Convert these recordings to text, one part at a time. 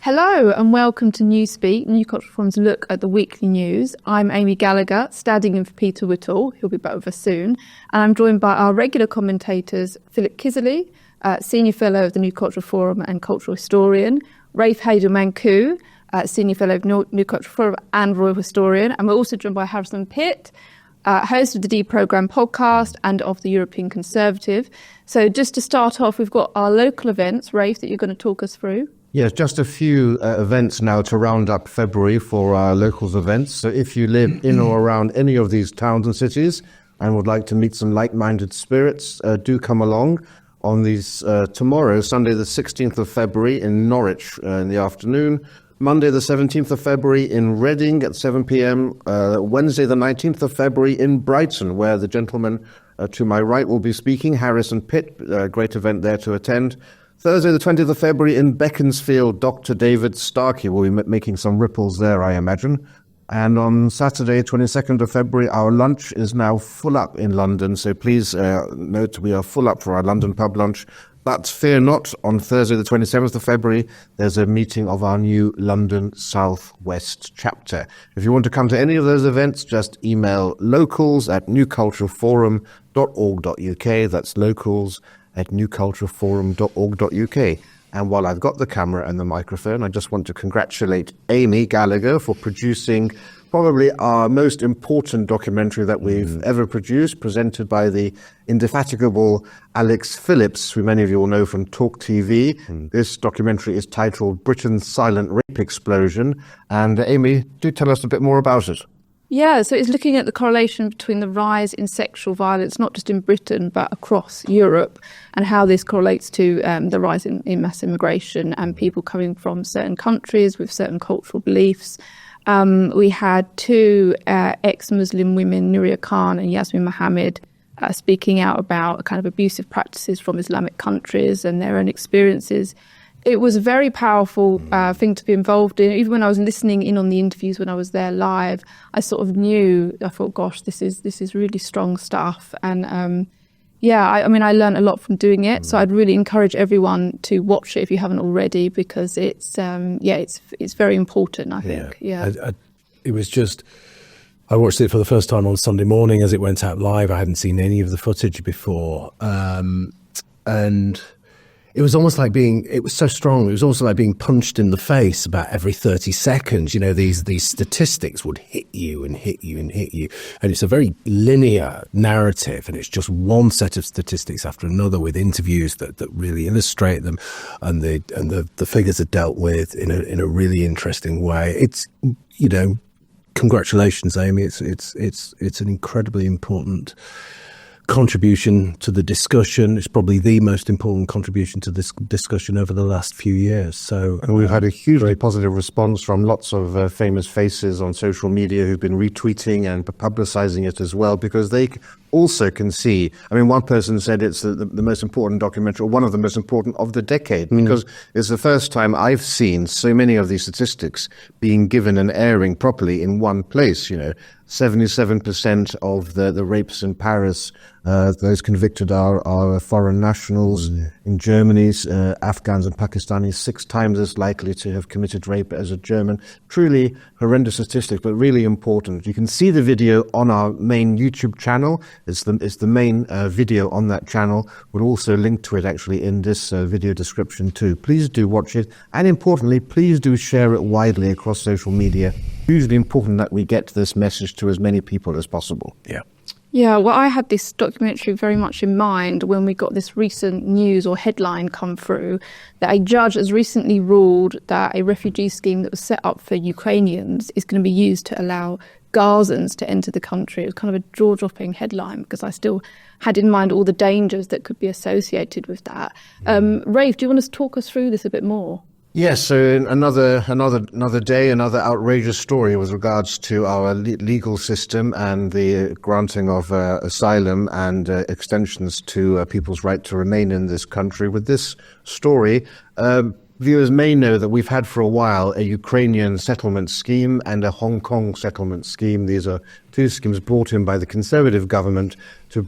Hello and welcome to Newspeak, New Cultural Forum's look at the weekly news. I'm Amy Gallagher, standing in for Peter Whittle. He'll be back with us soon. And I'm joined by our regular commentators, Philip Kiszely, Senior Fellow of the New Cultural Forum and Cultural Historian, Rafe Heydel-Mankoo, Senior Fellow of New Cultural Forum and Royal Historian. And we're also joined by Pitt, host of the Deprogram podcast and of the European Conservative. So just to start off, we've got our local events, Rafe, that you're going to talk us through. Yes, just a few events now to round up February for our locals events. So if you live in or around any of these towns and cities and would like to meet some like-minded spirits, do come along on these tomorrow, Sunday the 16th of February in Norwich in the afternoon, Monday the 17th of February in Reading at 7 p.m, Wednesday the 19th of February in Brighton, where the gentleman to my right will be speaking, Harris and Pitt, a great event there to attend. Thursday, the 20th of February in Beaconsfield, Dr. David Starkey will be making some ripples there, I imagine. And on Saturday, 22nd of February, our lunch is now full up in London. So please note we are full up for our London pub lunch. But fear not, on Thursday, the 27th of February, there's a meeting of our new London South West chapter. If you want to come to any of those events, just email locals@newcultureforum.org.uk. That's locals@newcultureforum.org.uk. And while I've got the camera and the microphone, I just want to congratulate Amy Gallagher for producing probably our most important documentary that we've ever produced, presented by the indefatigable Alex Phillips, who many of you will know from Talk TV. This documentary is titled Britain's Silent Rape Explosion. And Amy, do tell us a bit more about it. Yeah, so it's looking at the correlation between the rise in sexual violence, not just in Britain, but across Europe, and how this correlates to the rise in mass immigration and people coming from certain countries with certain cultural beliefs. We had two ex-Muslim women, Nuria Khan and Yasmin Mohammed, speaking out about kind of abusive practices from Islamic countries and their own experiences. It was a very powerful thing to be involved in. Even when I was listening in on the interviews when I was there live, I sort of knew, I thought, gosh, this is really strong stuff. And I learned a lot from doing it. So I'd really encourage everyone to watch it if you haven't already, because it's very important, I think. It was just, I watched it for the first time on Sunday morning as it went out live. I hadn't seen any of the footage before. And it was almost like it was so strong. It was also like being punched in the face about every 30 seconds. You know, these statistics would hit you and hit you and hit you. And it's a very linear narrative, and it's just one set of statistics after another with interviews that really illustrate them. And the figures are dealt with in a really interesting way. It's, you know, congratulations, Amy. It's an incredibly important contribution to the discussion. It's probably the most important contribution to this discussion over the last few years. So, and we've had a hugely positive response from lots of famous faces on social media who've been retweeting and publicizing it as well, because they also can see. I mean, one person said it's the most important documentary, or one of the most important of the decade, because it's the first time I've seen so many of these statistics being given an airing properly in one place. You know, 77% of the rapes in Paris, those convicted are foreign nationals. In Germany, Afghans and Pakistanis 6 times as likely to have committed rape as a German. Truly horrendous statistics, but really important. You can see the video on our main YouTube channel. It's the main video on that channel. We'll also link to it actually in this video description too. Please do watch it. And importantly, please do share it widely across social media. Hugely important that we get this message to as many people as possible. Yeah, well, I had this documentary very much in mind when we got this recent news or headline come through that a judge has recently ruled that a refugee scheme that was set up for Ukrainians is going to be used to allow Gazans to enter the country. It was kind of a jaw-dropping headline because I still had in mind all the dangers that could be associated with that. Rafe, do you want to talk us through this a bit more? Yes, so another day, another outrageous story with regards to our legal system and the granting of asylum and extensions to people's right to remain in this country. With this story, viewers may know that we've had for a while a Ukrainian settlement scheme and a Hong Kong settlement scheme. These are two schemes brought in by the Conservative government to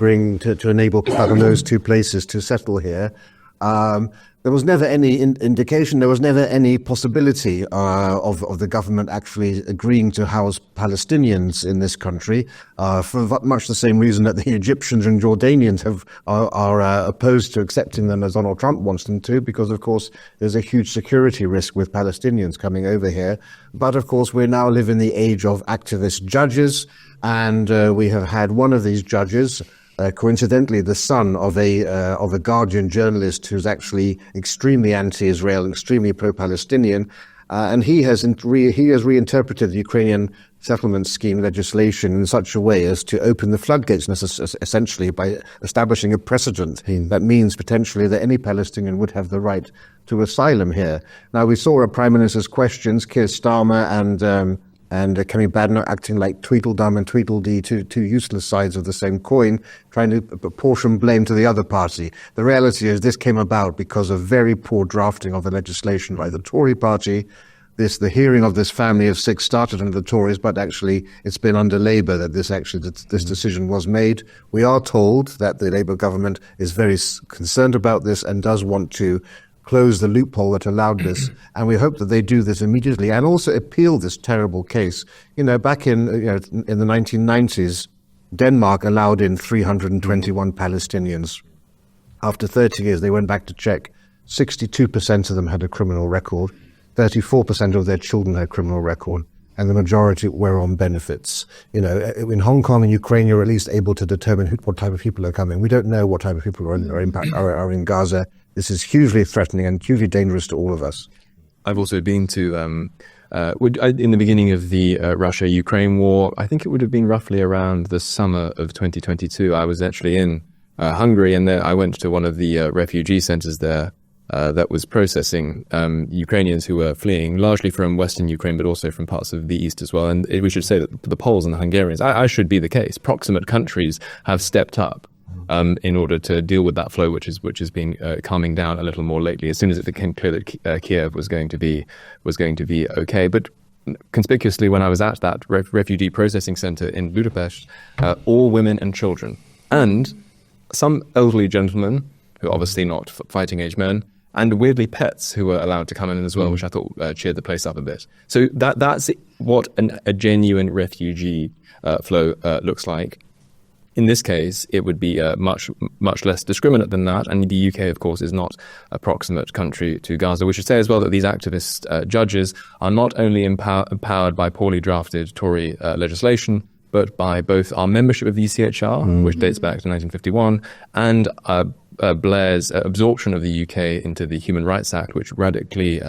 enable people in those two places to settle here. There was never any indication, there was never any possibility of the government actually agreeing to house Palestinians in this country, for much the same reason that the Egyptians and Jordanians are opposed to accepting them as Donald Trump wants them to, because, of course, there's a huge security risk with Palestinians coming over here. But, of course, we now live in the age of activist judges, and we have had one of these judges, coincidentally, the son of a Guardian journalist who's actually extremely anti-Israel, extremely pro-Palestinian, and he has reinterpreted the Ukrainian settlement scheme legislation in such a way as to open the floodgates, essentially by establishing a precedent. That means potentially that any Palestinian would have the right to asylum here. Now, we saw our Prime Minister's questions, Keir Starmer and Kemi Badenoch acting like Tweedledum and Tweedledee, two useless sides of the same coin, trying to apportion blame to the other party. The reality is this came about because of very poor drafting of the legislation by the Tory party. The hearing of this family of six started under the Tories, but actually it's been under Labour that this decision was made. We are told that the Labour government is very concerned about this and does want to close the loophole that allowed this, and we hope that they do this immediately and also appeal this terrible case. Back in the 1990s, Denmark allowed in 321 Palestinians. After 30 years, they went back to check. 62% of them had a criminal record. 34% of their children had a criminal record, and the majority were on benefits. In Hong Kong and Ukraine, you're at least able to determine what type of people are coming. We don't know what type of people are in Gaza. This is hugely threatening and hugely dangerous to all of us. I've also been to, in the beginning of the Russia-Ukraine war, I think it would have been roughly around the summer of 2022. I was actually in Hungary, and I went to one of the refugee centers there that was processing Ukrainians who were fleeing, largely from Western Ukraine, but also from parts of the East as well. And we should say that the Poles and the Hungarians, I should be the case, proximate countries have stepped up in order to deal with that flow, which has been calming down a little more lately, as soon as it became clear that Kiev was going to be okay. But conspicuously, when I was at that refugee processing center in Budapest, all women and children, and some elderly gentlemen who are obviously not fighting age men, and weirdly pets who were allowed to come in as well, which I thought cheered the place up a bit. So that's what a genuine refugee flow looks like. In this case, it would be much less discriminate than that. And the UK, of course, is not a proximate country to Gaza. We should say as well that these activist judges are not only empowered by poorly drafted Tory legislation, but by both our membership of the ECHR, which dates back to 1951, and Blair's absorption of the UK into the Human Rights Act, which radically,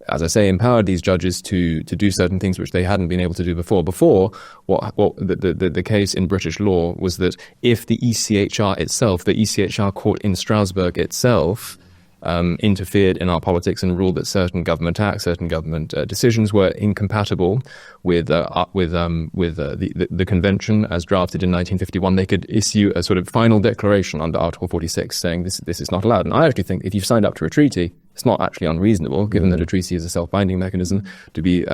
as I say, empowered these judges to do certain things which they hadn't been able to do before. Before, what the case in British law was that if the ECHR itself, the ECHR court in Strasbourg itself, interfered in our politics and ruled that certain government acts, certain government decisions were incompatible with the convention as drafted in 1951, they could issue a sort of final declaration under Article 46 saying this is not allowed. And I actually think if you've signed up to a treaty, it's not actually unreasonable, given that a treaty is a self-binding mechanism, to be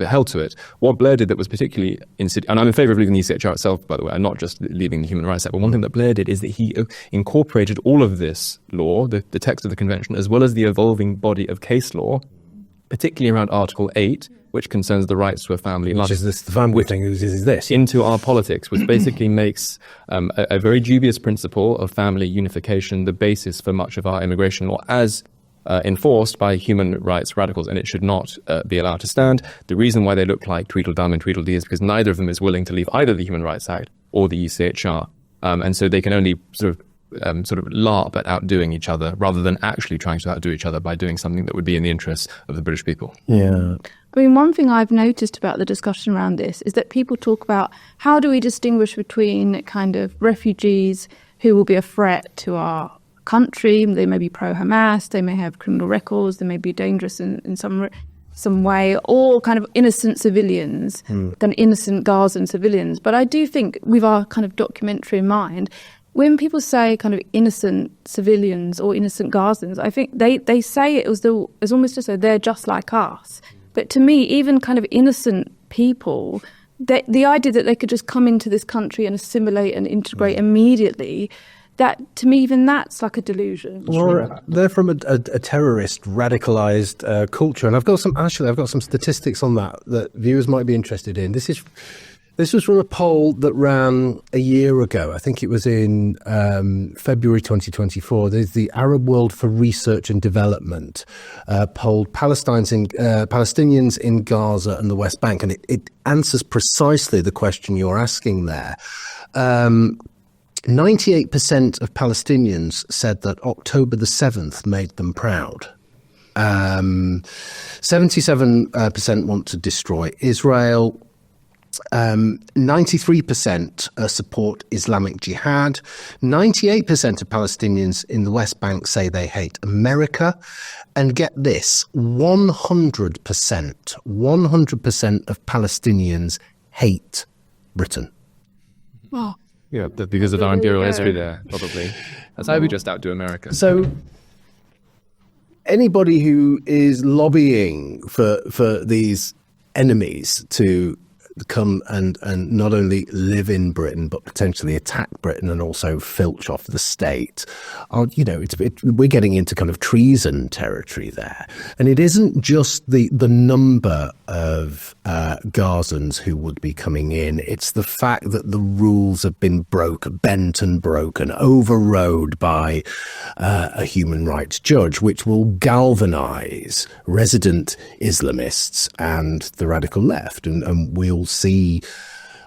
held to it. What Blair did that was particularly insidious, and I'm in favour of leaving the ECHR itself, by the way, and not just leaving the Human Rights Act, but one thing that Blair did is that he incorporated all of this law, the text of the convention, as well as the evolving body of case law, particularly around Article 8, which concerns the rights to a family life. Which is this, the family thing is this. Into our politics, which basically makes a very dubious principle of family unification the basis for much of our immigration law as enforced by human rights radicals, and it should not be allowed to stand. The reason why they look like Tweedledum and Tweedledee is because neither of them is willing to leave either the Human Rights Act or the ECHR, and so they can only sort of LARP at outdoing each other rather than actually trying to outdo each other by doing something that would be in the interests of the British people. Yeah. I mean, one thing I've noticed about the discussion around this is that people talk about how do we distinguish between kind of refugees who will be a threat to our country. They may be pro-Hamas, they may have criminal records, they may be dangerous in some way, or kind of innocent civilians, kind of innocent Gazan civilians. But I do think, with our kind of documentary in mind, when people say kind of innocent civilians or innocent Gazans, I think they say it as almost as though they're just like us. But to me, even kind of innocent people, the idea that they could just come into this country and assimilate and integrate immediately, that, to me, even that's like a delusion. Well, they're from a terrorist, radicalized culture, and I've got some statistics on that viewers might be interested in. This was from a poll that ran a year ago. I think it was in February 2024. There's the Arab World for Research and Development polled Palestinians in Gaza and the West Bank, and it answers precisely the question you're asking there. 98% of Palestinians said that October the 7th made them proud. 77% want to destroy Israel. 93% support Islamic Jihad. 98% of Palestinians in the West Bank say they hate America. And get this, 100% of Palestinians hate Britain. Wow. Yeah, because of our imperial history there, probably. That's how we just outdo America. So anybody who is lobbying for these enemies to come and not only live in Britain but potentially attack Britain and also filch off the state, we're getting into kind of treason territory there. And it isn't just the number of Gazans who would be coming in, it's the fact that the rules have been bent and broken, overrode by a human rights judge, which will galvanize resident Islamists and the radical left, and we'll see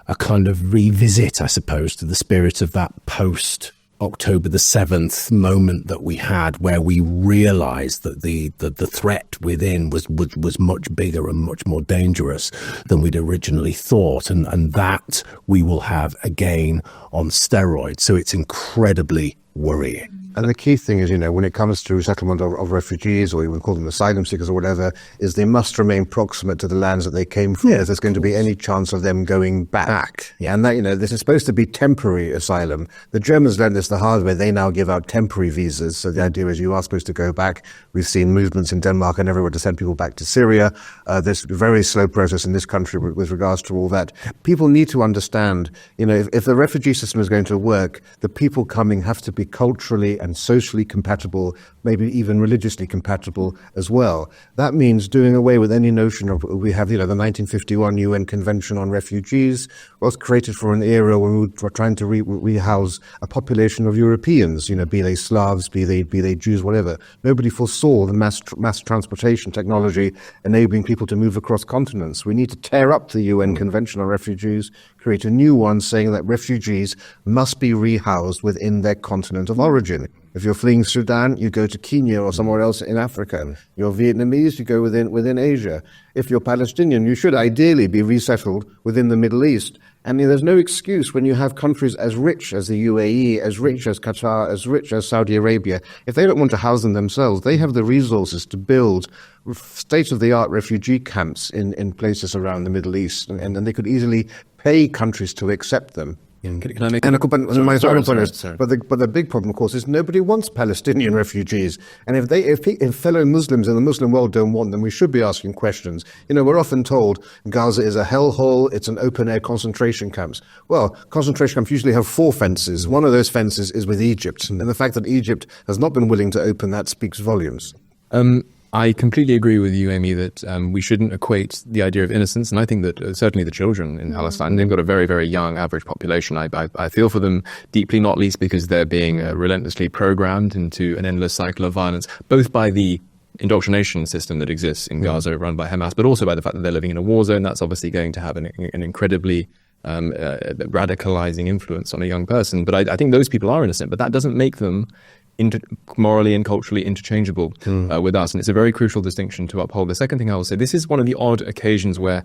a kind of revisit, I suppose, to the spirit of that post October the 7th moment that we had, where we realized that the threat within was much bigger and much more dangerous than we'd originally thought, and that we will have again on steroids. So it's incredibly worrying. And the key thing is, when it comes to resettlement of refugees, or you would call them asylum seekers or whatever, is they must remain proximate to the lands that they came from. If there's going to be any chance of them going back. Yeah. And that, this is supposed to be temporary asylum. The Germans learned this the hard way. They now give out temporary visas. So the idea is you are supposed to go back. We've seen movements in Denmark and everywhere to send people back to Syria. There's a very slow process in this country with regards to all that. People need to understand, if the refugee system is going to work, the people coming have to be culturally and socially compatible, maybe even religiously compatible as well. That means doing away with any notion of, we have, the 1951 UN Convention on Refugees was created for an era when we were trying to rehouse a population of Europeans, be they Slavs, be they Jews, whatever. Nobody foresaw the mass transportation technology enabling people to move across continents. We need to tear up the UN Convention on Refugees, create a new one saying that refugees must be rehoused within their continent of origin. If you're fleeing Sudan, you go to Kenya or somewhere else in Africa. You're Vietnamese, you go within Asia. If you're Palestinian, you should ideally be resettled within the Middle East. And there's no excuse when you have countries as rich as the UAE, as rich as Qatar, as rich as Saudi Arabia. If they don't want to house them themselves, they have the resources to build state-of-the-art refugee camps in places around the Middle East. And they could easily pay countries to accept them. Can I make But the big problem, of course, is nobody wants Palestinian refugees. And if fellow Muslims in the Muslim world don't want them, we should be asking questions. We're often told Gaza is a hellhole, it's an open-air concentration camps. Well, concentration camps usually have 4 fences. One of those fences is with Egypt. And the fact that Egypt has not been willing to open that speaks volumes. I completely agree with you, Amy, that we shouldn't equate the idea of innocence. And I think that certainly the children in Palestine, they've got a very, very young average population. I feel for them deeply, not least because they're being relentlessly programmed into an endless cycle of violence, both by the indoctrination system that exists in Gaza run by Hamas, but also by the fact that they're living in a war zone. That's obviously going to have an incredibly radicalizing influence on a young person. But I think those people are innocent, but that doesn't make them morally and culturally interchangeable with us. And it's a very crucial distinction to uphold. The second thing I will say, this is one of the odd occasions where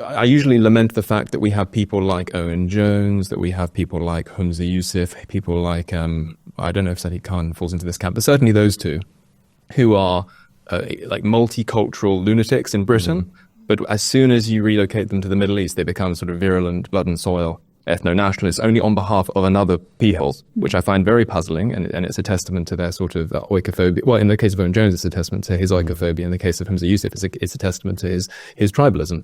I usually lament the fact that we have people like Owen Jones, that we have people like Humza Yousaf, people like, I don't know if Sadiq Khan falls into this camp, but certainly those two, who are like multicultural lunatics in Britain. But as soon as you relocate them to the Middle East, they become sort of virulent blood and soil ethno-nationalists only on behalf of another people, which I find very puzzling, and it's a testament to their sort of oikophobia. Well, in the case of Owen Jones, it's a testament to his oikophobia. In the case of Humza Yousaf, it's a testament to his tribalism.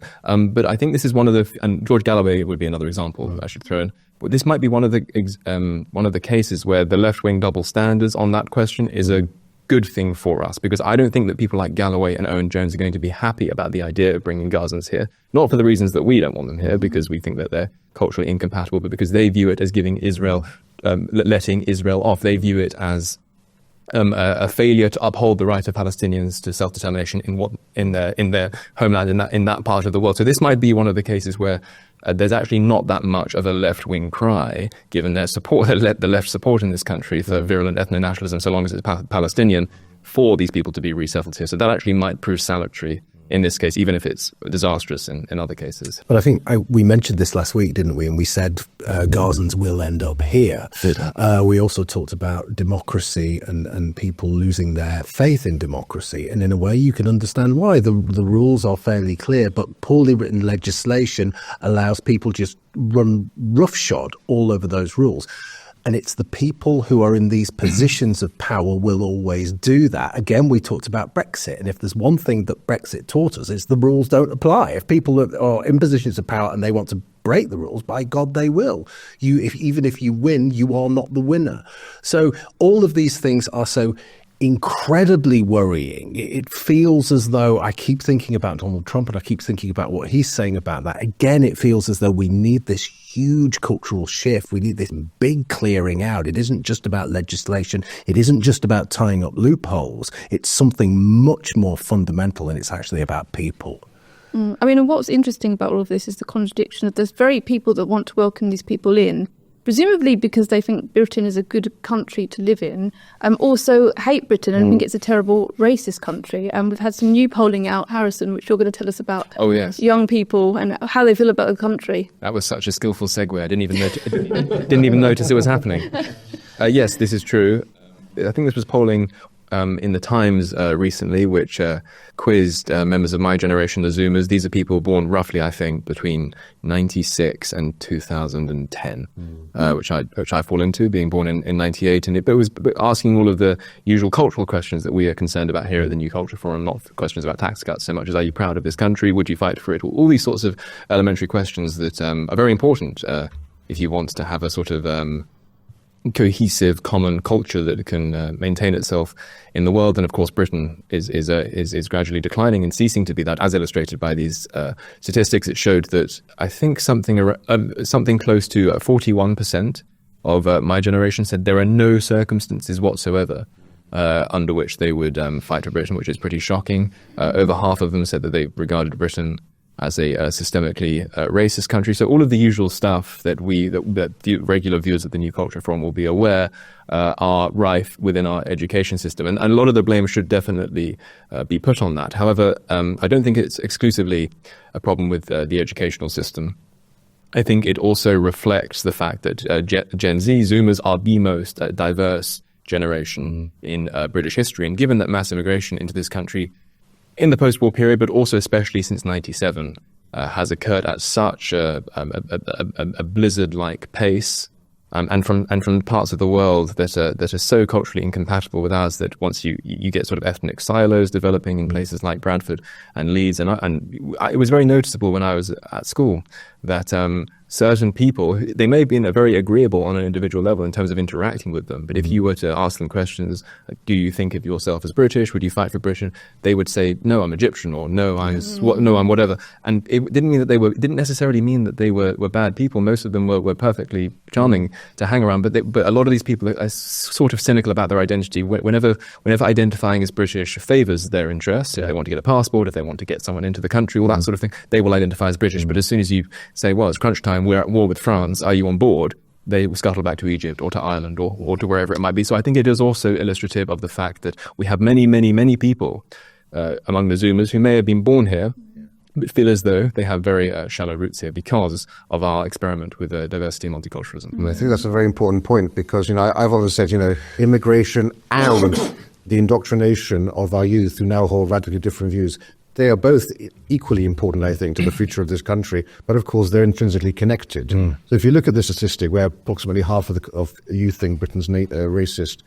But I think this is one of the, and George Gallagher would be another example I should throw in. this might be one of the cases where the left-wing double standards on that question is a good thing for us, because I don't think that people like Galloway and Owen Jones are going to be happy about the idea of bringing Gazans here, not for the reasons that we don't want them here, because we think that they're culturally incompatible, but because they view it as giving Israel, letting Israel off. They view it as a failure to uphold the right of Palestinians to self-determination in their homeland, in that part of the world. So this might be one of the cases where there's actually not that much of a left-wing cry, given their support, the left support in this country for virulent ethno-nationalism, so long as it's Palestinian, for these people to be resettled here. So that actually might prove salutary in this case, even if it's disastrous in other cases. But I think we mentioned this last week, didn't we? And we said Gazans will end up here. We also talked about democracy and people losing their faith in democracy. And in a way, you can understand why. The rules are fairly clear, but poorly written legislation allows people just run roughshod all over those rules. And it's the people who are in these positions of power will always do that. Again, we talked about Brexit. And if there's one thing that Brexit taught us, it's the rules don't apply. If people are in positions of power and they want to break the rules, by God, they will. Even if you win, you are not the winner. So all of these things are so incredibly worrying. It feels as though I keep thinking about Donald Trump and I keep thinking about what he's saying about that. Again, it feels as though we need this huge cultural shift. We need this big clearing out. It isn't just about legislation. It isn't just about tying up loopholes. It's something much more fundamental, and it's actually about people. I mean, and what's interesting about all of this is the contradiction of there's very people that want to welcome these people in, presumably because they think Britain is a good country to live in, also hate Britain and think it's a terrible racist country. And we've had some new polling out, Harrison, which you're going to tell us about. Oh, yes. Young people and how they feel about the country. That was such a skillful segue. I didn't even notice it was happening. Yes, this is true. I think this was polling in the Times recently, which quizzed members of my generation, the Zoomers. These are people born roughly, I think, between 96 and 2010, which I fall into, being born in 98. And it was asking all of the usual cultural questions that we are concerned about here at the New Culture Forum, not questions about tax cuts so much as, are you proud of this country? Would you fight for it? All these sorts of elementary questions that are very important if you want to have a sort of cohesive common culture that can maintain itself in the world. And of course Britain is gradually declining and ceasing to be that, as illustrated by these statistics. It showed that I think something close to 41% of my generation said there are no circumstances whatsoever under which they would fight for Britain, which is pretty shocking. Over half of them said that they regarded Britain as a systemically racist country. So all of the usual stuff that the regular viewers of the New Culture Forum will be aware are rife within our education system. And a lot of the blame should definitely be put on that. However, I don't think it's exclusively a problem with the educational system. I think it also reflects the fact that Gen Z, Zoomers, are the most diverse generation in British history. And given that mass immigration into this country in the post-war period, but also especially since 97, has occurred at such a blizzard-like pace, and from parts of the world that are so culturally incompatible with ours, that once you get sort of ethnic silos developing in places like Bradford and Leeds, and it was very noticeable when I was at school that certain people, they may have been very agreeable on an individual level in terms of interacting with them, but if you were to ask them questions, do you think of yourself as British? Would you fight for Britain? They would say, no, I'm Egyptian, or no, I'm whatever. And it didn't mean that didn't necessarily mean that they were bad people. Most of them were perfectly charming to hang around, but a lot of these people are sort of cynical about their identity. Whenever identifying as British favors their interests, if they want to get a passport, if they want to get someone into the country, all that sort of thing, they will identify as British. But as soon as you say, well, it's crunch time, we're at war with France, are you on board? They scuttle back to Egypt or to Ireland or to wherever it might be. So I think it is also illustrative of the fact that we have many, many, many people among the Zoomers who may have been born here, but feel as though they have very shallow roots here because of our experiment with diversity and multiculturalism. And I think that's a very important point, because I've always said immigration and the indoctrination of our youth who now hold radically different views, they are both equally important, I think, to the future of this country. But of course, they're intrinsically connected. So if you look at the statistic where approximately half of youth think Britain's racist,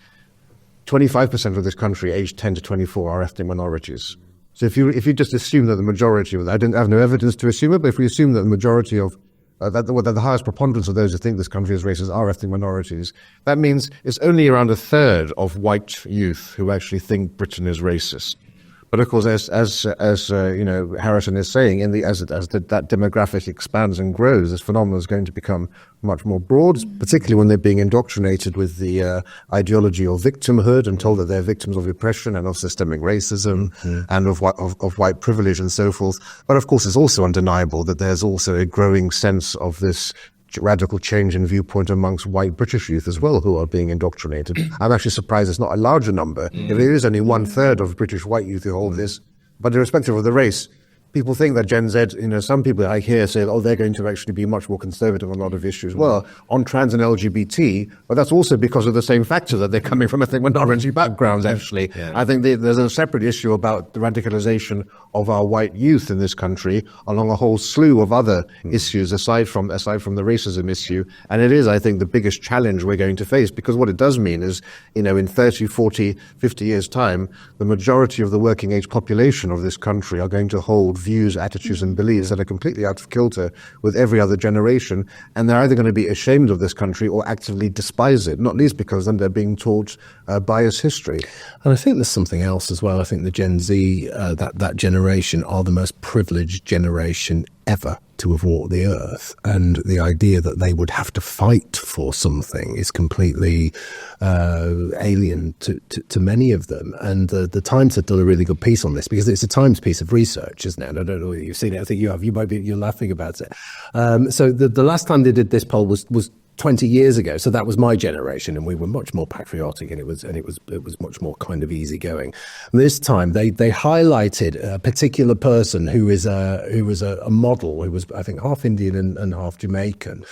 25% of this country, aged 10 to 24, are ethnic minorities. So if you just assume that the majority of, I have no evidence to assume it, but if we assume that the majority of that the highest preponderance of those who think this country is racist are ethnic minorities. That means it's only around a third of white youth who actually think Britain is racist. But of course, as Harrison is saying, that demographic expands and grows, this phenomenon is going to become much more broad, particularly when they're being indoctrinated with the ideology of victimhood and told that they're victims of oppression and of systemic racism and of white privilege and so forth. But of course, it's also undeniable that there's also a growing sense of this radical change in viewpoint amongst white British youth as well, who are being indoctrinated. I'm actually surprised it's not a larger number. If it is only 1/3 of British white youth who hold this, but irrespective of the race, people think that Gen Z, some people I hear say, they're going to actually be much more conservative on a lot of issues. Well, on trans and LGBT, but that's also because of the same factor that they're coming from ethnic minority backgrounds, actually. Yeah. I think there's a separate issue about the radicalization of our white youth in this country along a whole slew of other issues aside from the racism issue. And it is, I think, the biggest challenge we're going to face, because what it does mean is, in 30, 40, 50 years' time, the majority of the working age population of this country are going to hold views, attitudes and beliefs that are completely out of kilter with every other generation, and they're either going to be ashamed of this country or actively despise it, not least because then they're being taught biased history. And I think there's something else as well. I think the Gen Z, that generation, are the most privileged generation ever to have walked the earth, and the idea that they would have to fight for something is completely alien to many of them. And the Times have done a really good piece on this, because it's a Times piece of research, isn't it? And I don't know whether you've seen it. I think you have. You're laughing about it. So the last time they did this poll was 20 years ago. So that was my generation, and we were much more patriotic, and it was much more kind of easygoing. And this time they highlighted a particular person who was a model who was, I think, half Indian and half Jamaican,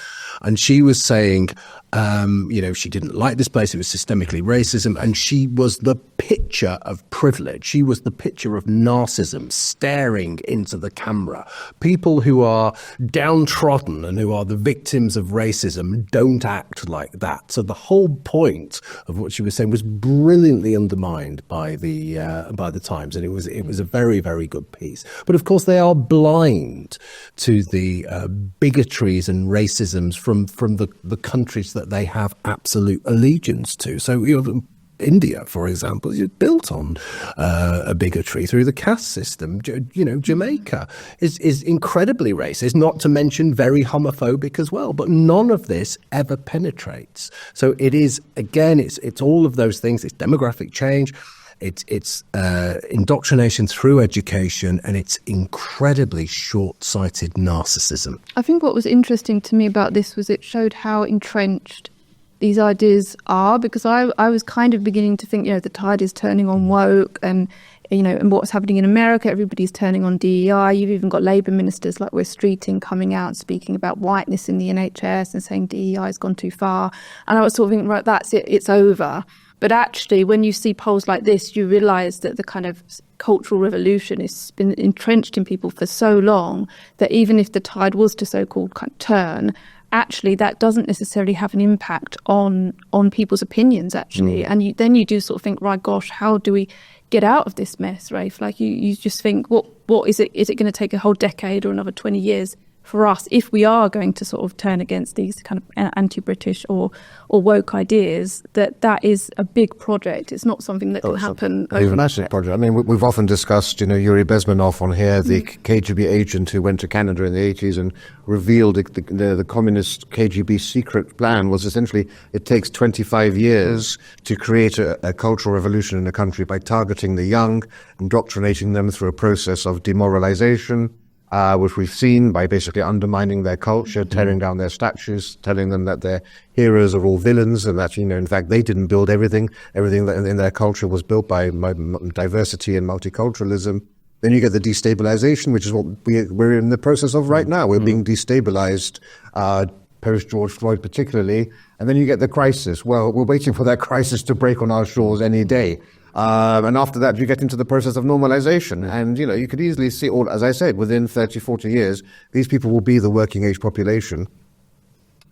and she was saying, she didn't like this place. It was systemically racism, and she was the picture of privilege. She was the picture of narcissism staring into the camera. People who are downtrodden and who are the victims of racism don't act like that. So the whole point of what she was saying was brilliantly undermined by the Times, and it was a very, very good piece. But of course, they are blind to the bigotries and racisms from the countries that they have absolute allegiance to. So India, for example, is built on a bigotry through the caste system. Jamaica is incredibly racist, not to mention very homophobic as well. But none of this ever penetrates. So it is, again, it's all of those things. It's demographic change. It's indoctrination through education, and it's incredibly short-sighted narcissism. I think what was interesting to me about this was it showed how entrenched these ideas are, because I was kind of beginning to think, the tide is turning on woke, and and what's happening in America, everybody's turning on DEI. You've even got Labour ministers like Wes Streeting coming out and speaking about whiteness in the NHS and saying DEI has gone too far. And I was sort of thinking, right, that's it, it's over. But actually, when you see polls like this, you realise that the kind of cultural revolution has been entrenched in people for so long that even if the tide was to so-called kind of turn, actually that doesn't necessarily have an impact on people's opinions, actually. And then you do sort of think, right, gosh, how do we get out of this mess, Rafe? Like you just think, what is it? Is it going to take a whole decade or another 20 years for us, if we are going to sort of turn against these kind of anti-British or woke ideas, that is a big project. It's not something that can happen. It's a massive project. I mean, we've often discussed, Yuri Bezmenov on here, the KGB agent who went to Canada in the 80s and revealed the communist KGB secret plan was essentially it takes 25 years to create a cultural revolution in a country by targeting the young, indoctrinating them through a process of demoralization, which we've seen by basically undermining their culture, tearing down their statues, telling them that their heroes are all villains, and that, in fact, they didn't build everything. Everything that in their culture was built by diversity and multiculturalism. Then you get the destabilization, which is what we're in the process of right now. We're being destabilized, post-George Floyd particularly. And then you get the crisis. Well, we're waiting for that crisis to break on our shores any day. And after that, you get into the process of normalization. And, you could easily see, as I said, within 30, 40 years, these people will be the working age population.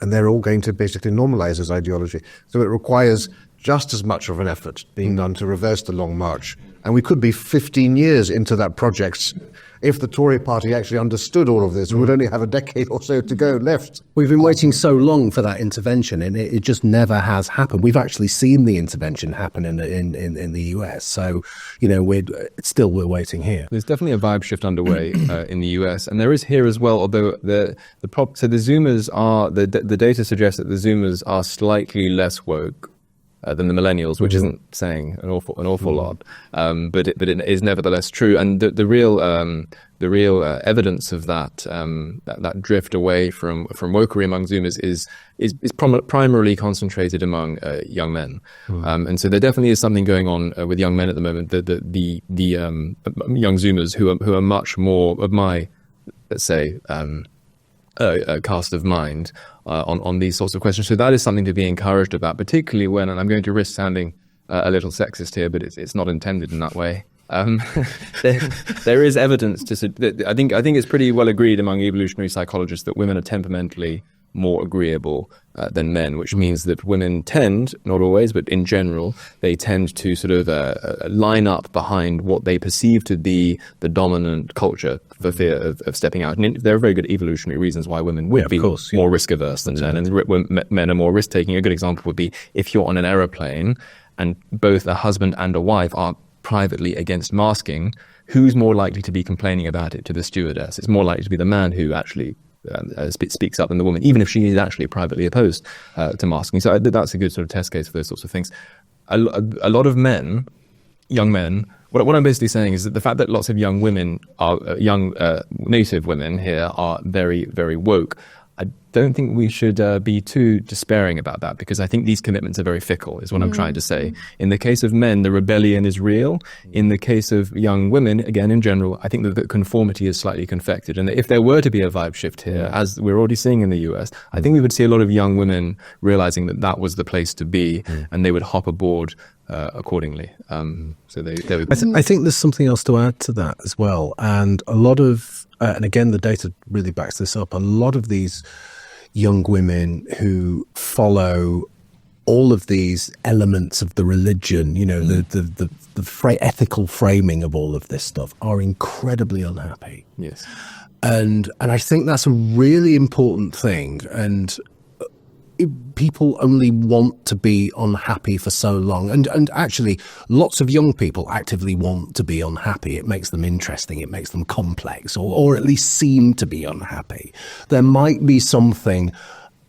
And they're all going to basically normalize this ideology. So it requires just as much of an effort being done to reverse the long march. And we could be 15 years into that project if the Tory party actually understood all of this, we would only have a decade or so to go left. We've been waiting so long for that intervention, and it just never has happened. We've actually seen the intervention happen in the US. So, we're waiting here. There's definitely a vibe shift underway in the US, and there is here as well. Although the Zoomers are the data suggests that the Zoomers are slightly less woke than the millennials, which isn't saying an awful lot, but it is nevertheless true. And the real evidence of that that drift away from wokery among Zoomers is primarily concentrated among young men, and so there definitely is something going on with young men at the moment. The young Zoomers who are much more of my, let's say, cast of mind on these sorts of questions. So that is something to be encouraged about, particularly when, and I'm going to risk sounding a little sexist here, but it's not intended in that way. There is evidence I think it's pretty well agreed among evolutionary psychologists that women are temperamentally more agreeable than men, which means that women tend, not always, but in general, they tend to sort of line up behind what they perceive to be the dominant culture for fear of stepping out. And there are very good evolutionary reasons why women would be more risk averse than men, and men are more risk taking. A good example would be if you're on an aeroplane and both a husband and a wife are privately against masking, who's more likely to be complaining about it to the stewardess? It's more likely to be the man who actually speaks up than the woman, even if she is actually privately opposed to masking. So that's a good sort of test case for those sorts of things. A lot of men, young men, what I'm basically saying is that the fact that lots of young women young native women here are very, very woke, I don't think we should be too despairing about that, because I think these commitments are very fickle, is what I'm trying to say. In the case of men, the rebellion is real. In the case of young women, again, in general, I think that the conformity is slightly confected. And if there were to be a vibe shift here, as we're already seeing in the US, I think we would see a lot of young women realizing that that was the place to be, and they would hop aboard accordingly. So they would... I think there's something else to add to that as well. And a lot of, and again, the data really backs this up, a lot of these young women who follow all of these elements of the religion, the ethical framing of all of this stuff, are incredibly unhappy. Yes. And I think that's a really important thing. And people only want to be unhappy for so long. And actually, lots of young people actively want to be unhappy. It makes them interesting. It makes them complex, or at least seem to be unhappy. There might be something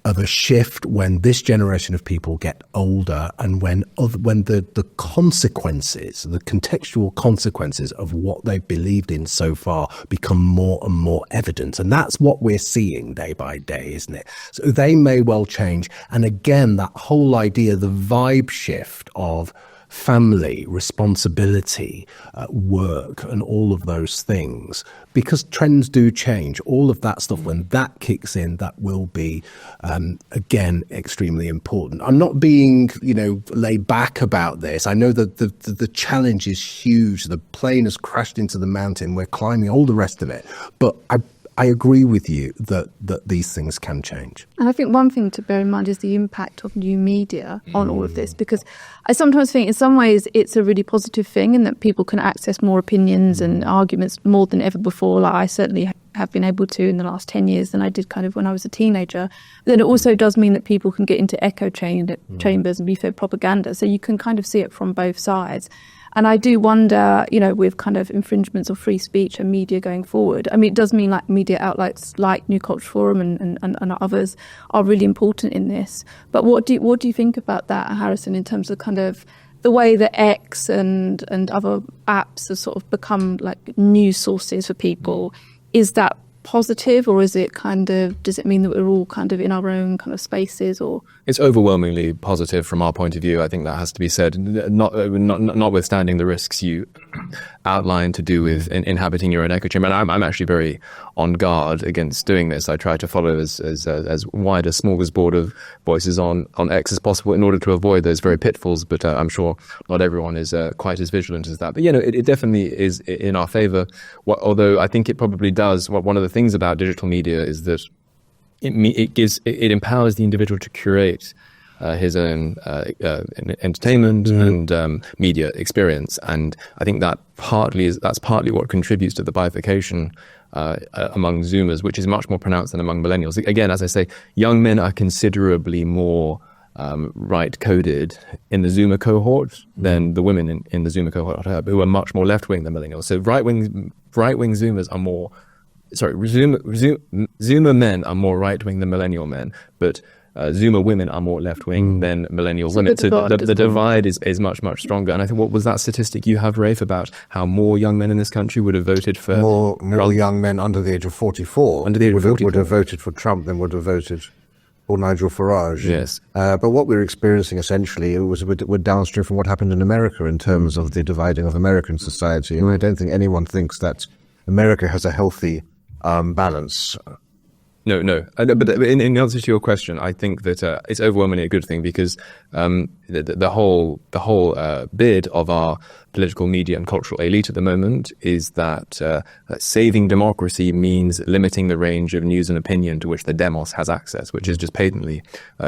of a shift when this generation of people get older, and when the consequences, the contextual consequences of what they've believed in so far become more and more evident. And that's what we're seeing day by day, isn't it? So they may well change. And again, that whole idea, the vibe shift of family, responsibility, work, and all of those things, because trends do change. All of that stuff, when that kicks in, that will be, again, extremely important. I'm not being, laid back about this. I know that the challenge is huge. The plane has crashed into the mountain. We're climbing, all the rest of it. But I agree with you that these things can change. And I think one thing to bear in mind is the impact of new media on all of this, because I sometimes think in some ways it's a really positive thing in that people can access more opinions and arguments more than ever before. Like I certainly have been able to in the last 10 years than I did kind of when I was a teenager. But then it also does mean that people can get into echo chambers and be fed propaganda. So you can kind of see it from both sides. And I do wonder, with kind of infringements of free speech and media going forward, I mean, it does mean like media outlets like New Culture Forum and others are really important in this. But what do you think about that, Harrison, in terms of kind of the way that X and other apps have sort of become like news sources for people? Is that positive, or is it does it mean that we're all kind of in our own kind of spaces? Or it's overwhelmingly positive from our point of view. I think that has to be said, notwithstanding the risks you outlined to do with inhabiting your own echo chamber. And I'm actually very on guard against doing this. I try to follow as wide a smorgasbord of voices on X as possible in order to avoid those very pitfalls. But I'm sure not everyone is quite as vigilant as that. But it definitely is in our favor. Although I think it probably does. One of the things about digital media is that it empowers the individual to curate his own entertainment and media experience. And I think that's partly what contributes to the bifurcation among Zoomers, which is much more pronounced than among millennials. Again, as I say, young men are considerably more right-coded in the Zoomer cohort than the women in the Zoomer cohort, who are much more left-wing than millennials. So right-wing Zoomers are more, Zoomer men are more right-wing than millennial men, but Zoomer women are more left-wing than millennial women. So the divide is much, much stronger. And I think, what was that statistic you have, Rafe, about how more young men in this country would have voted for... More young men under the age of 44 would have voted for Trump than would have voted for Nigel Farage. Yes. But what we're experiencing, essentially, we're downstream from what happened in America in terms of the dividing of American society. And I don't think anyone thinks that America has a healthy balance. No. But in answer to your question, I think that it's overwhelmingly a good thing, because the whole bid of our political, media and cultural elite at the moment is that saving democracy means limiting the range of news and opinion to which the demos has access, which is just patently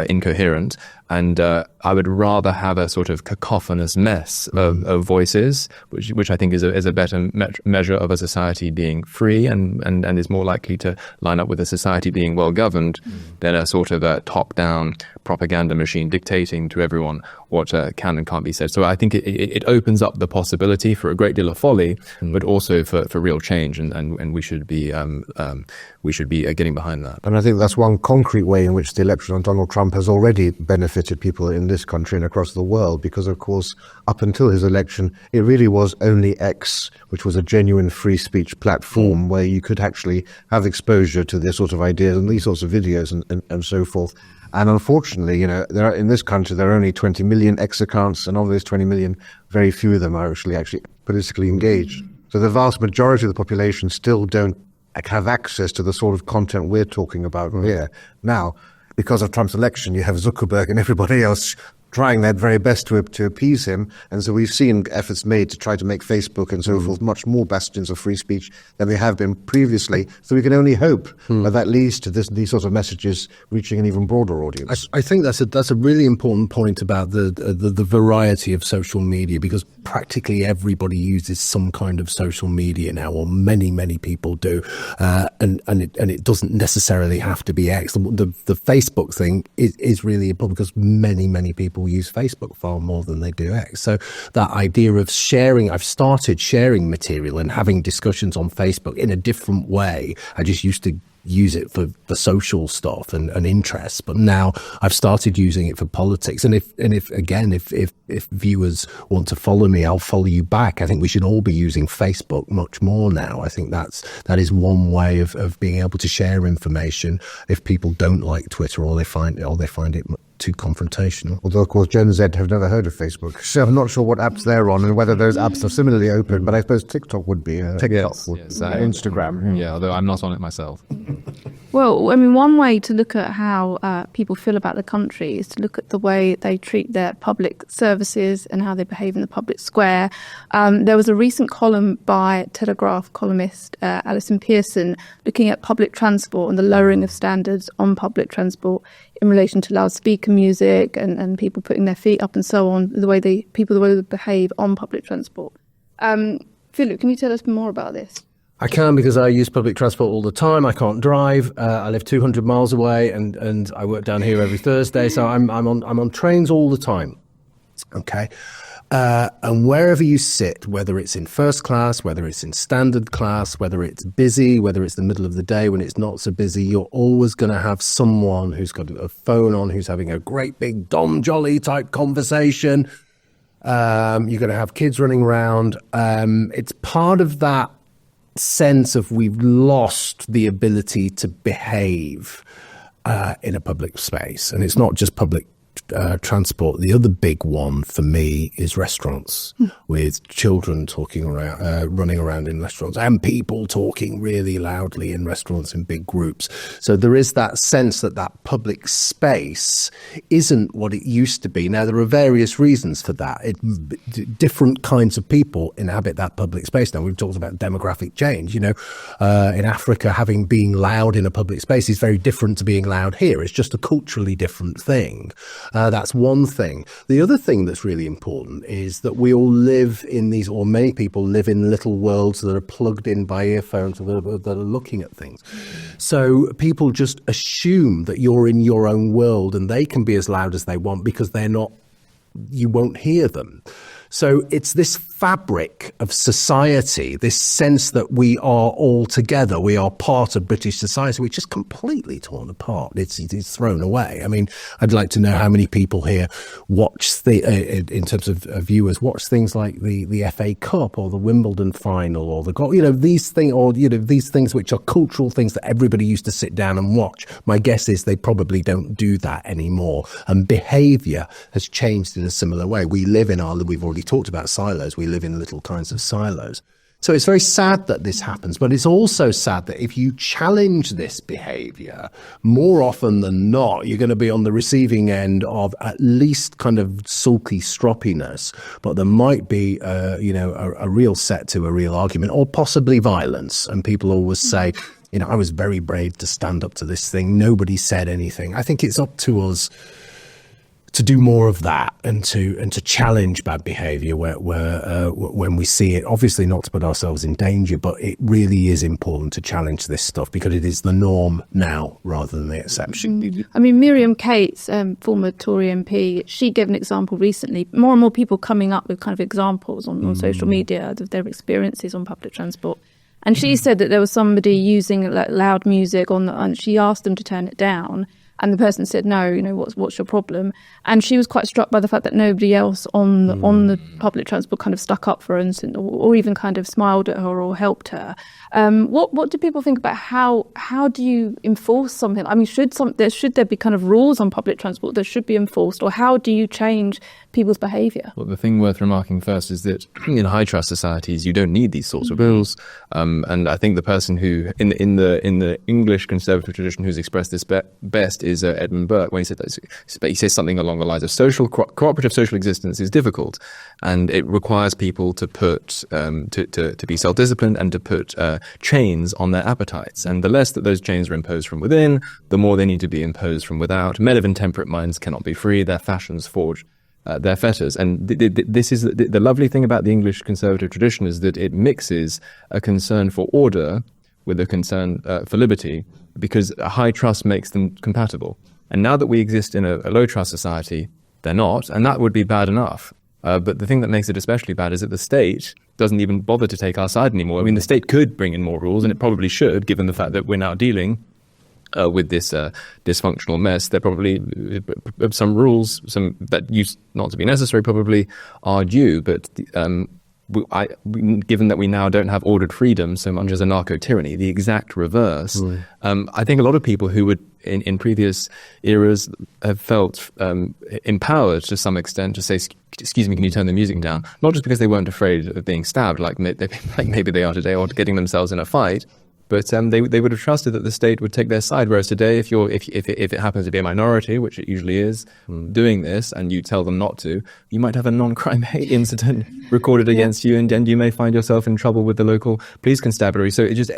incoherent. And I would rather have a sort of cacophonous mess of voices, which I think is a better measure of a society being free and is more likely to line up with a society being well governed than a sort of a top-down propaganda machine dictating to everyone what can and can't be said. So I think it opens up the possibility for a great deal of folly, but also for real change, and we should be getting behind that. And I think that's one concrete way in which the election on Donald Trump has already benefited people in this country and across the world, because of course up until his election it really was only X, which was a genuine free speech platform where you could actually have exposure to this sort of ideas and these sorts of videos and so forth. And unfortunately, in this country, there are only 20 million X accounts, and of those 20 million, very few of them are actually politically engaged. So the vast majority of the population still don't have access to the sort of content we're talking about here. Now, because of Trump's election, you have Zuckerberg and everybody else trying their very best to appease him. And so we've seen efforts made to try to make Facebook and so forth much more bastions of free speech than they have been previously. So we can only hope that leads to these sorts of messages reaching an even broader audience. I think that's a really important point about the variety of social media, because practically everybody uses some kind of social media now, or many people do, and it doesn't necessarily have to be X. The Facebook thing is really important because many people use Facebook far more than they do X. So that idea of sharing, I've started sharing material and having discussions on Facebook in a different way. I just used to use it for social stuff and interests, but now I've started using it for politics. And if viewers want to follow me, I'll follow you back. I think we should all be using Facebook much more now. I think that is one way of being able to share information if people don't like Twitter, or they find it too confrontational. Although, of course, Gen Z have never heard of Facebook, so I'm not sure what apps they're on and whether those apps are similarly open, but I suppose TikTok would be. Instagram. Yeah, although I'm not on it myself. Well, I mean, one way to look at how people feel about the country is to look at the way they treat their public services and how they behave in the public square. There was a recent column by Telegraph columnist Alison Pearson looking at public transport and the lowering of standards on public transport in relation to loudspeaker music and people putting their feet up and so on, the way they behave on public transport. Philip, can you tell us more about this? I can, because I use public transport all the time. I can't drive. I live 200 miles away, and I work down here every Thursday, so I'm on trains all the time. Okay. And wherever you sit, whether it's in first class, whether it's in standard class, whether it's busy, whether it's the middle of the day when it's not so busy, you're always going to have someone who's got a phone on, who's having a great big Dom Jolly type conversation. You're going to have kids running around. It's part of that sense of we've lost the ability to behave in a public space. And it's not just public transport. The other big one for me is restaurants, with children talking around, running around in restaurants, and people talking really loudly in restaurants in big groups. So there is that sense that public space isn't what it used to be. Now, there are various reasons for that. Different kinds of people inhabit that public space. Now, we've talked about demographic change. In Africa, being loud in a public space is very different to being loud here. It's just a culturally different thing. That's one thing. The other thing that's really important is that we all live in these, or many people live in little worlds that are plugged in by earphones that are looking at things. So people just assume that you're in your own world and they can be as loud as they want because they're not, you won't hear them. So it's this fabric of society, this sense that we are all together, we are part of British society, which is completely torn apart. It's thrown away. I mean, I'd like to know how many people here watch in terms of viewers, watch things like the FA Cup or the Wimbledon final or these things which are cultural things that everybody used to sit down and watch. My guess is they probably don't do that anymore. And behaviour has changed in a similar way. We live in we've already talked about silos. We live in little kinds of silos. So it's very sad that this happens, but it's also sad that if you challenge this behaviour, more often than not, you're going to be on the receiving end of at least kind of sulky stroppiness, but there might be, a real set to a real argument or possibly violence. And people always say, I was very brave to stand up to this thing. Nobody said anything. I think it's up to us to do more of that and to challenge bad behaviour when we see it. Obviously not to put ourselves in danger, but it really is important to challenge this stuff because it is the norm now rather than the exception. I mean, Miriam Cates, former Tory MP, she gave an example recently. More and more people coming up with kind of examples on social media of their experiences on public transport. And she said that there was somebody using loud music and she asked them to turn it down. And the person said, no, what's your problem? And she was quite struck by the fact that nobody else on the public transport kind of stuck up for her or even kind of smiled at her or helped her. What do people think about how do you enforce something? I mean, should there be kind of rules on public transport that should be enforced, or how do you change people's behaviour? Well, the thing worth remarking first is that in high trust societies, you don't need these sorts of rules. And I think the person who, in the English conservative tradition, who's expressed this best is Edmund Burke, when he says something along the lines of cooperative social existence is difficult, and it requires people to put to be self-disciplined and to put chains on their appetites. And the less that those chains are imposed from within, the more they need to be imposed from without. Men of intemperate minds cannot be free; their fashions forge their fetters. And this is the lovely thing about the English conservative tradition, is that it mixes a concern for order with a concern for liberty, because a high trust makes them compatible. And now that we exist in a low trust society, they're not, and that would be bad enough. But the thing that makes it especially bad is that the state doesn't even bother to take our side anymore. I mean, the state could bring in more rules, and it probably should, given the fact that we're now dealing with this dysfunctional mess. There probably some rules, some that used not to be necessary, probably are due. But given that we now don't have ordered freedom so much as a narco-tyranny, the exact reverse, I think a lot of people who would in previous eras have felt empowered to some extent to say, excuse me, can you turn the music down? Not just because they weren't afraid of being stabbed like maybe they are today, or getting themselves in a fight, but they would have trusted that the state would take their side. Whereas today, if it happens to be a minority, which it usually is, doing this, and you tell them not to, you might have a non-crime hate incident recorded against you, and you may find yourself in trouble with the local police constabulary. So it just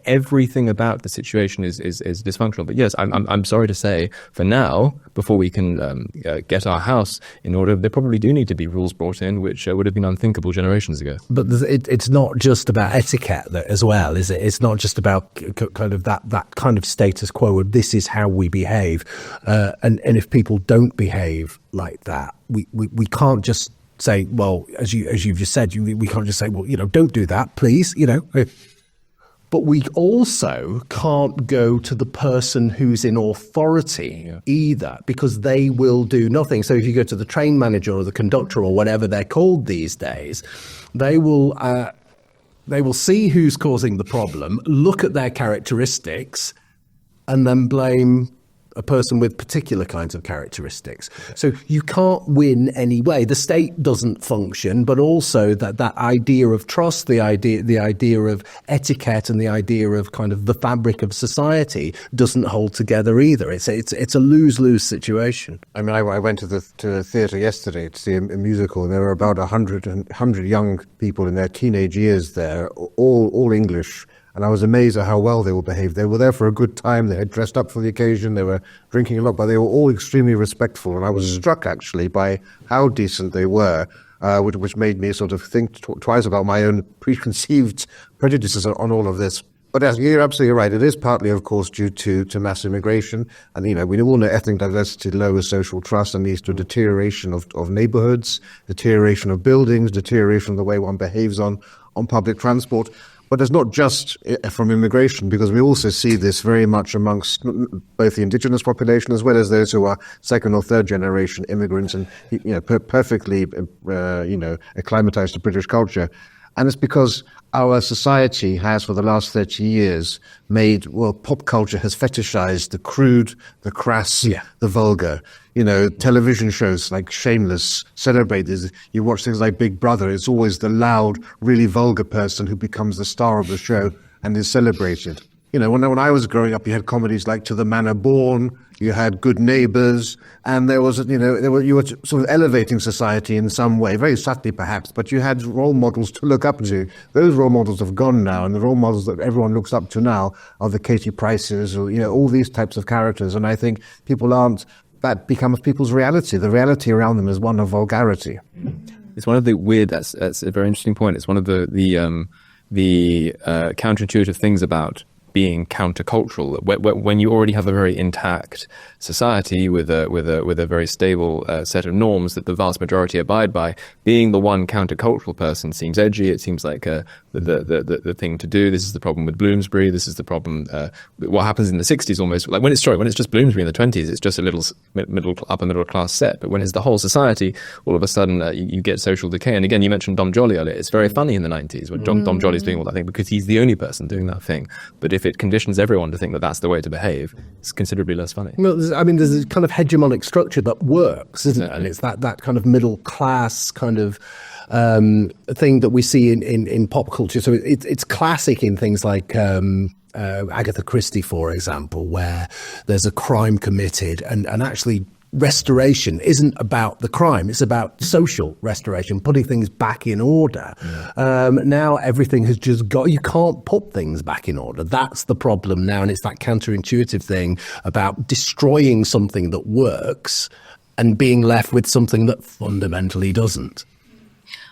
everything about the situation is dysfunctional. But yes, I'm sorry to say, for now, before we can get our house in order, there probably do need to be rules brought in, which would have been unthinkable generations ago. But it's not just about etiquette as well, is it? It's not just about kind of that kind of status quo of this is how we behave, and if people don't behave like that, we can't just say, well, as you've just said, we can't just say, well, don't do that, please, But we also can't go to the person who's in authority either, because they will do nothing. So if you go to the train manager or the conductor or whatever they're called these days, they will see who's causing the problem, look at their characteristics, and then blame a person with particular kinds of characteristics. So you can't win anyway. The state doesn't function, but also that idea of trust, the idea of etiquette, and the idea of kind of the fabric of society doesn't hold together either. It's a lose-lose situation. I mean, I went to the theatre yesterday to see a musical, and there were about 100 young people in their teenage years there, all English And I was amazed at how well they all behaved. They were there for a good time. They had dressed up for the occasion. They were drinking a lot, but they were all extremely respectful. And I was struck, actually, by how decent they were, which made me sort of think twice about my own preconceived prejudices on all of this. But as you're absolutely right, it is partly, of course, due to mass immigration. And, we all know ethnic diversity lowers social trust and leads to a deterioration of neighborhoods, deterioration of buildings, deterioration of the way one behaves on public transport. But it's not just from immigration, because we also see this very much amongst both the indigenous population as well as those who are second or third generation immigrants and, perfectly, acclimatized to British culture. And it's because our society has, for the last 30 years, pop culture has fetishized the crude, the crass, the vulgar. Television shows like Shameless celebrate this. You watch things like Big Brother, it's always the loud, really vulgar person who becomes the star of the show and is celebrated. When I was growing up, you had comedies like To the Manor Born, you had Good Neighbours, and there was, you were sort of elevating society in some way, very subtly perhaps, but you had role models to look up to. Those role models have gone now, and the role models that everyone looks up to now are the Katie Prices, or, all these types of characters. And I think that becomes people's reality. The reality around them is one of vulgarity. It's one of the weird, that's a very interesting point. It's one of the counterintuitive things about being countercultural. When you already have a very intact society with a very stable set of norms that the vast majority abide by, being the one countercultural person seems edgy. It seems like the thing to do. This is the problem with Bloomsbury. This is the problem. What happens in the 60s almost, like when it's just Bloomsbury in the 20s, it's just a little upper middle class set. But when it's the whole society, all of a sudden you get social decay. And again, you mentioned Dom Jolly earlier. It's very funny in the 90s when Dom Jolly's doing all that thing because he's the only person doing that thing. But if it conditions everyone to think that that's the way to behave, it's considerably less funny. Well, there's a kind of hegemonic structure that works, isn't it? And it's that kind of middle class kind of thing that we see in pop culture. So it's classic in things like Agatha Christie, for example, where there's a crime committed and actually restoration isn't about the crime, it's about social restoration, putting things back in order. Now everything has just you can't put things back in order. That's the problem now, and it's that counterintuitive thing about destroying something that works and being left with something that fundamentally doesn't.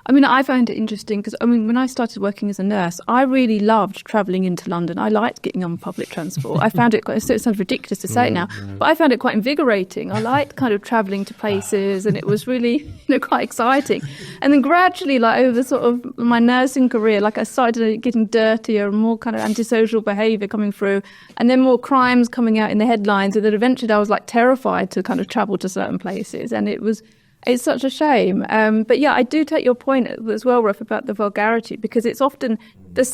I found it interesting because, when I started working as a nurse, I really loved travelling into London. I liked getting on public transport. I found it it sounds ridiculous to say it now, but I found it quite invigorating. I liked kind of travelling to places, and it was really, quite exciting. And then gradually, over the sort of my nursing career, I started getting dirtier and more kind of antisocial behaviour coming through, and then more crimes coming out in the headlines. And then eventually I was terrified to kind of travel to certain places, and it's such a shame. But yeah, I do take your point as well, Rafe, about the vulgarity, because it's often the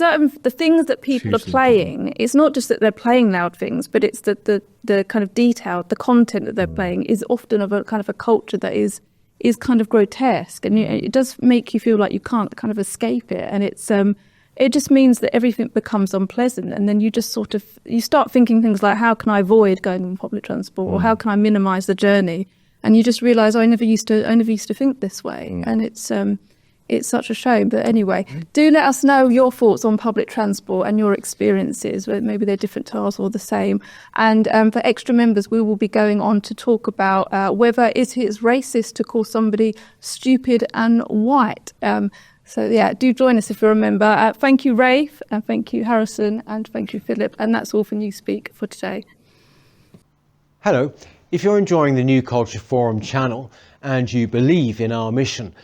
things that people are playing. It's not just that they're playing loud things, but it's that the kind of detail, the content that they're playing is often of a kind of a culture that is kind of grotesque. And it does make you feel like you can't kind of escape it. And it just means that everything becomes unpleasant. And then you just you start thinking things like, how can I avoid going on public transport? Or how can I minimise the journey? And you just realise, I never used to think this way, and it's such a shame. But anyway, do let us know your thoughts on public transport and your experiences. Maybe they're different to ours or the same. And for extra members, we will be going on to talk about whether it is racist to call somebody stupid and white. So yeah, do join us if you're a member. Thank you, Rafe, and thank you, Harrison, and thank you, Philip. And that's all for Newspeak for today. Hello. If you're enjoying the New Culture Forum channel and you believe in our mission,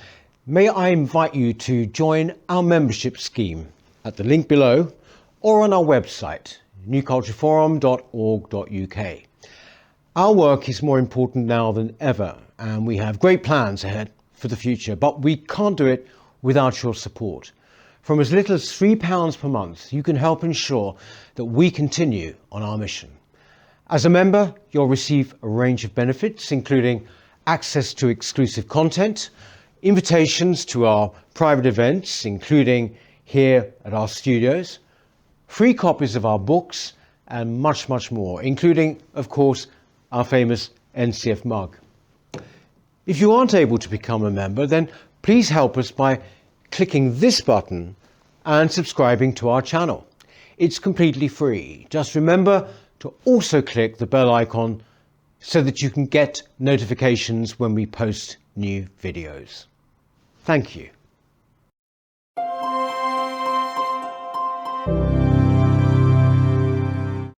may I invite you to join our membership scheme at the link below or on our website, newcultureforum.org.uk. Our work is more important now than ever, and we have great plans ahead for the future, but we can't do it without your support. From as little as £3 per month, you can help ensure that we continue on our mission. As a member, you'll receive a range of benefits, including access to exclusive content, invitations to our private events, including here at our studios, free copies of our books, and much, much more, including, of course, our famous NCF mug. If you aren't able to become a member, then please help us by clicking this button and subscribing to our channel. It's completely free. Just remember to also click the bell icon so that you can get notifications when we post new videos. Thank you.